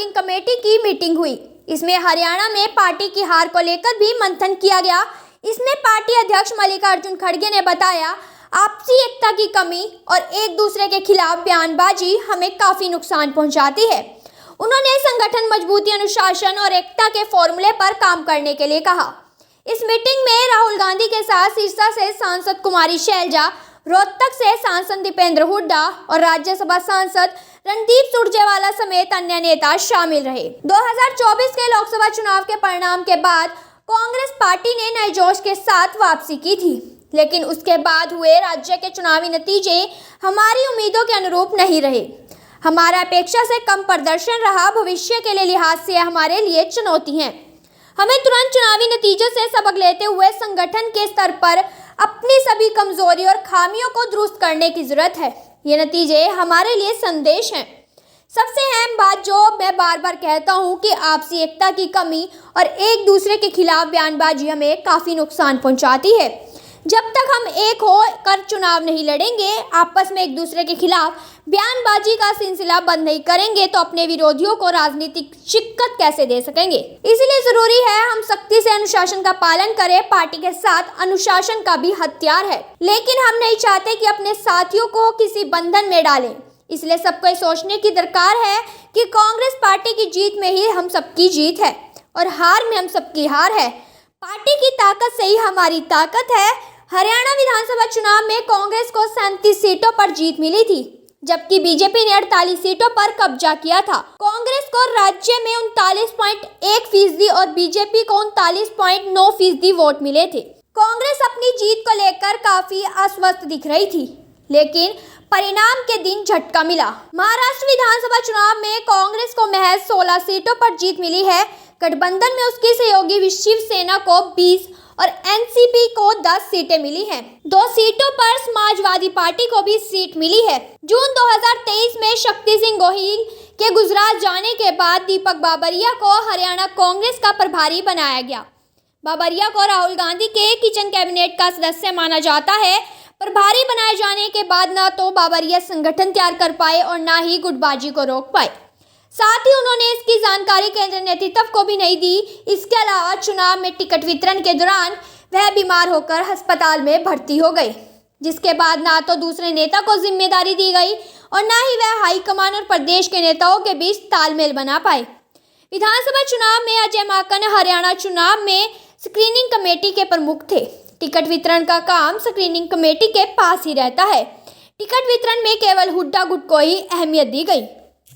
Working committee की meeting हुई। इसमें हरियाणा में पार्टी की हार को लेकर भी मंथन किया गया। इसमें पार्टी अध्यक्ष मल्लिकार्जुन खड़गे ने बताया, आपसी एकता की कमी और एक दूसरे के खिलाफ बयानबाजी हमें काफी नुकसान पहुंचाती है। उन्होंने संगठन मजबूती, अनुशासन और एकता के फॉर्मूले पर काम करने के लिए कहा। इस मीटिंग में राहुल गांधी के साथ सिरसा से सांसद कुमारी शैलजा, रोहतक से सांसद दीपेंद्र हुड्डा और राज्यसभा सांसद रणदीप सुरजेवाला समेत अन्य नेता शामिल रहे। 2024 के लोकसभा चुनाव के परिणाम के बाद कांग्रेस पार्टी ने नए जोश के साथ वापसी की थी, लेकिन उसके बाद हुए राज्य के चुनावी नतीजे हमारी उम्मीदों के अनुरूप नहीं रहे। हमारा अपेक्षा से कम प्रदर्शन रहा। भविष्य के लिए लिहाज से हमारे लिए चुनौती है। हमें तुरंत चुनावी नतीजों से सबक लेते हुए संगठन के स्तर पर अपनी सभी कमजोरी और खामियों को दुरुस्त करने की जरूरत है। ये नतीजे हमारे लिए संदेश हैं। सबसे अहम बात जो मैं बार बार कहता हूँ कि आपसी एकता की कमी और एक दूसरे के खिलाफ बयानबाजी हमें काफ़ी नुकसान पहुँचाती है। जब तक हम एक हो कर चुनाव नहीं लड़ेंगे, आपस में एक दूसरे के खिलाफ बयानबाजी का सिलसिला बंद नहीं करेंगे, तो अपने विरोधियों को राजनीतिक शिक्कत कैसे दे सकेंगे। इसलिए जरूरी है हम सख्ती से अनुशासन का पालन करें। पार्टी के साथ अनुशासन का भी हथियार है, लेकिन हम नहीं चाहते कि अपने साथियों को किसी बंधन में डालें। इसलिए सबको सोचने की दरकार है कि कांग्रेस पार्टी की जीत में ही हम सबकी जीत है और हार में हम सबकी हार है। पार्टी की ताकत से ही हमारी ताकत है। हरियाणा विधानसभा चुनाव में कांग्रेस को 37 सीटों पर जीत मिली थी, जबकि बीजेपी ने 48 सीटों पर कब्जा किया था। कांग्रेस को राज्य में 39.1% और बीजेपी को 39.9% वोट मिले थे। कांग्रेस अपनी जीत को लेकर काफी आश्वस्त दिख रही थी, लेकिन परिणाम के दिन झटका मिला। महाराष्ट्र विधानसभा चुनाव में कांग्रेस को महज 16 सीटों पर जीत मिली है। गठबंधन में उसकी सहयोगी शिवसेना को 20 और एनसीपी को 10 सीटें मिली हैं। 2 सीटों पर समाजवादी पार्टी को भी सीट मिली है। जून 2023 में शक्ति सिंह गोहिल के गुजरात जाने के बाद दीपक बाबरिया को हरियाणा कांग्रेस का प्रभारी बनाया गया। बाबरिया को राहुल गांधी के किचन कैबिनेट का सदस्य माना जाता है। प्रभारी बनाए जाने के बाद न तो बाबरिया संगठन तैयार कर पाए और न ही गुटबाजी को रोक पाए। साथ ही उन्होंने इसकी जानकारी केंद्रीय नेतृत्व को भी नहीं दी। इसके अलावा चुनाव में टिकट वितरण के दौरान वह बीमार होकर अस्पताल में भर्ती हो गए, जिसके बाद ना तो दूसरे नेता को जिम्मेदारी दी गई और ना ही वह हाईकमान और प्रदेश के नेताओं के बीच तालमेल बना पाए। विधानसभा चुनाव में अजय माकन हरियाणा चुनाव में स्क्रीनिंग कमेटी के प्रमुख थे। टिकट वितरण का काम स्क्रीनिंग कमेटी के पास ही रहता है। टिकट वितरण में केवल हुड्डा गुट को ही अहमियत दी गई।